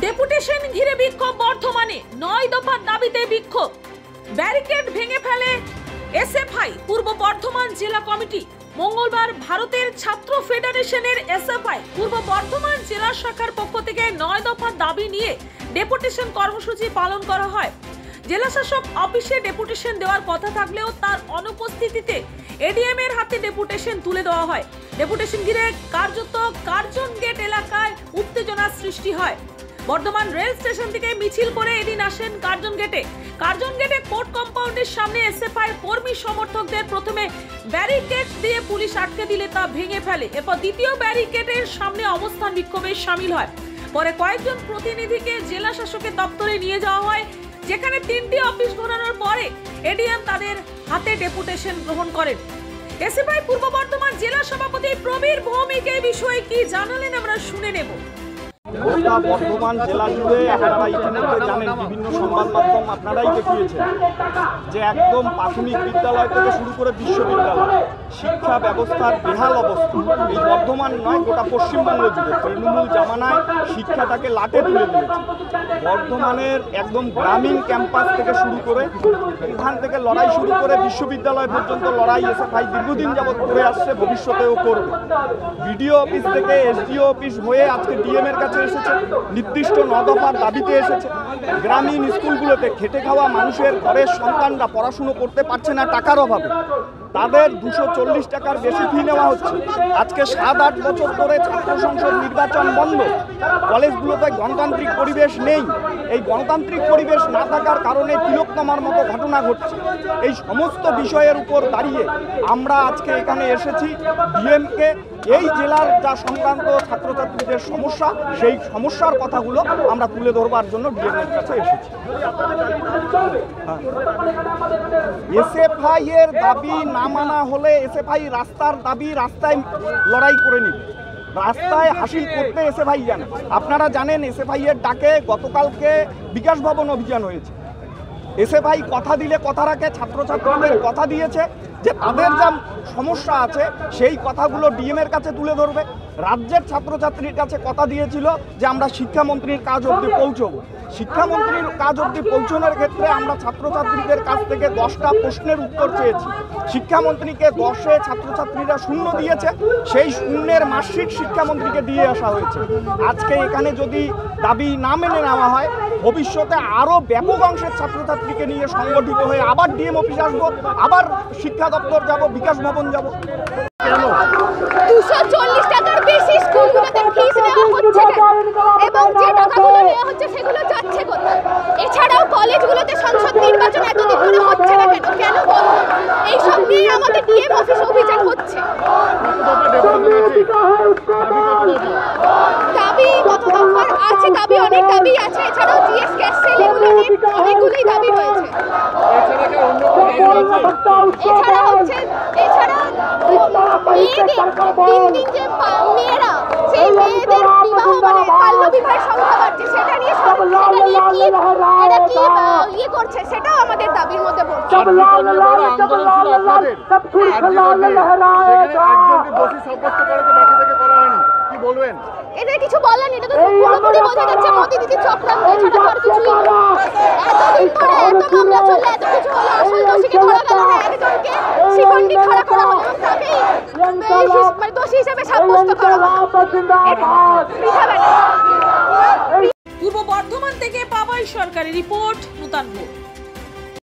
Deputation ঘিরে বিক্ষোভ বর্ধমানে, 9 দফার দাবিতে বিক্ষোভ। ব্যারিকেড ভেঙে ফেলে এসএফআই পূর্ব বর্ধমান জেলা কমিটি। মঙ্গলবার ভারতের ছাত্র ফেডারেশনের এসএফআই পূর্ব বর্ধমান জেলা শাখার পক্ষ থেকে 9 দফার দাবি নিয়ে ডেপুটেশন কর্মসূচি পালন করা হয়। জেলা শাসক অফিসে ডেপুটেশন দেওয়ার কথা থাকলেও তার অনুপস্থিতিতে এডিএম এর হাতে ডেপুটেশন তুলে দেওয়া হয়। ডেপুটেশন ঘিরে কার্যত কার্জন গেট এলাকায় উত্তেজনার সৃষ্টি হয়। বর্ধমান রেল স্টেশন থেকে মিছিল করে এদিন আসেন কার্জন গেটে। কার্জন গেটে কোর্ট কম্পাউন্ডের সামনে এসএফআই কর্মী সমর্থকদের প্রথমে ব্যারিকেড দিয়ে পুলিশ আটকে দিলে তা ভেঙে ফেলে। এরপর দ্বিতীয় ব্যারিকেডের সামনে অবস্থান বিক্ষোভে সামিল হয়। পরে কয়েকজন প্রতিনিধিকে জেলা শাসকের দপ্তরে নিয়ে যাওয়া হয়, যেখানে 3টি অফিস ঘোরানোর পরে এডিএম তাদের হাতে ডেপুটেশন গ্রহণ করেন। এসএফআই পূর্ব বর্ধমান জেলা সভাপতি প্রবীর ভৌমিক এই বিষয়ে কি জানালেন আমরা শুনে নেব। গোটা বর্ধমান জেলা জুড়ে আপনারা ইতিমধ্যে জানেন, বিভিন্ন সংবাদ মাধ্যম আপনারাই দেখিয়েছেন যে একদম প্রাথমিক বিদ্যালয় থেকে শুরু করে বিশ্ববিদ্যালয় শিক্ষা ব্যবস্থার বেহাল অবস্থা। এই বর্ধমান নয়, গোটা পশ্চিমবঙ্গ জুড়ে তৃণমূল জামানায় শিক্ষাটাকে লাটে তুলে দিয়েছে। বর্ধমানের একদম গ্রামীণ ক্যাম্পাস থেকে শুরু করে এখান থেকে লড়াই শুরু করে বিশ্ববিদ্যালয় পর্যন্ত লড়াই এসএফআই দীর্ঘদিন যাবৎ করে আসছে, ভবিষ্যতেও করবে। বিডিও অফিস থেকে এসডিও অফিস হয়ে আজকে ডিএম এর কাছে এসেছে, নির্দিষ্ট 9 দফার দাবিতে এসেছে। গ্রামীণ স্কুলগুলোতে খেটে খাওয়া মানুষের ঘরের সন্তানরা পড়াশুনো করতে পারছে না টাকার অভাবে, তাদের 240 টাকার বেশি ফি নেওয়া হচ্ছে। আজকে 7-8 বছর ধরে ছাত্র সংসদ নির্বাচন বন্ধ, কলেজগুলোতে গণতান্ত্রিক পরিবেশ নেই। এই গণতান্ত্রিক পরিবেশ না থাকার কারণে তিলোত্তমার মতো ঘটনা ঘটছে। এই সমস্ত বিষয়ের উপর দাঁড়িয়ে আমরা আজকে এখানে এসেছি ডিএমকে এই জেলার যা সংক্রান্ত ছাত্রছাত্রীদের সমস্যা, সেই সমস্যার কথাগুলো আমরা তুলে ধরবার জন্য ডিএম এর কাছে এসেছি। এসএফআই এর দাবি না মানা হলে এসএফআই রাস্তার দাবি রাস্তায় লড়াই করে নিবে, রাস্তায় হাসিল করতে এসএফআই জানে। আপনারা জানেন এসএফআই এর ডাকে গতকালকে বিকাশ ভবন অভিযান হয়েছে। এসএফআই কথা দিলে কথা রাখে, ছাত্রছাত্রীদের কথা দিয়েছে যে তাদের যা সমস্যা আছে সেই কথাগুলো ডিএম এর কাছে তুলে ধরবে। রাজ্যের ছাত্রছাত্রীর কাছে কথা দিয়েছিল যে আমরা শিক্ষামন্ত্রীর কাজ অবধি পৌঁছবো। শিক্ষামন্ত্রীর কাজ অবধি পৌঁছানোর ক্ষেত্রে আমরা ছাত্রছাত্রীদের কাছ থেকে 10টা প্রশ্নের উত্তর চেয়েছি। শিক্ষামন্ত্রীকে 10-এ ছাত্রছাত্রীরা 0 দিয়েছে, সেই 0-এর মার্কশিট শিক্ষামন্ত্রীকে দিয়ে আসা হয়েছে। আজকে এখানে যদি দাবি না মেনে নেওয়া হয়, ভবিষ্যতে আরও ব্যাপক অংশের ছাত্রছাত্রীকে নিয়ে সংগঠিত হয়ে আবার ডিএম অফিস আসবো, আবার শিক্ষা দপ্তর যাব, বিকাশ ভবন যাব। 240 টাকার বেশি স্কুলগুলোতে ফিস নেওয়া হচ্ছে এবং যে টাকাগুলো নেওয়া হচ্ছে সেগুলো যাচ্ছে কোথায়? এছাড়াও কলেজগুলোতে সংসদ নির্বাচন এতদিন ধরে হচ্ছে না কেন? কেন বন্ধ? এইসব নিয়ে আমাদের ডিএম অফিস অভিযান হচ্ছে। দাবি কত দফার আছে? দাবি অনেক দাবি আছে। এছাড়াও জিএস গ্যাস সেল এগুলো নিয়ে অনেকগুলোই দাবি রয়েছে। এছাড়া হচ্ছে দিন যে মেয়েরা, সেই মেয়েদের বিবাহ মানে বাল্য বিবাহের সংখ্যা বাড়ছে, সেটা নিয়ে কি করছে সেটাও আমাদের দাবির মধ্যে পড়ছে। এটা কিছু বলার নেই, এটা তো পুরোপুরি বোঝা যাচ্ছে মোদি দিদির চক্রান্ত, এছাড়া আর কিছুই না। এতদিন ধরে এত মামলা চললে, এত কিছু হলো, আসল দোষীকে ধরা গেল না, একজনকে শিখণ্ডি খাড়া করা হলো এবং তাকেই দোষী হিসেবে সাব্যস্ত করা হলো। পূর্ব বর্ধমান থেকে পাবাই সরকারি রিপোর্ট, নূতন ভোর।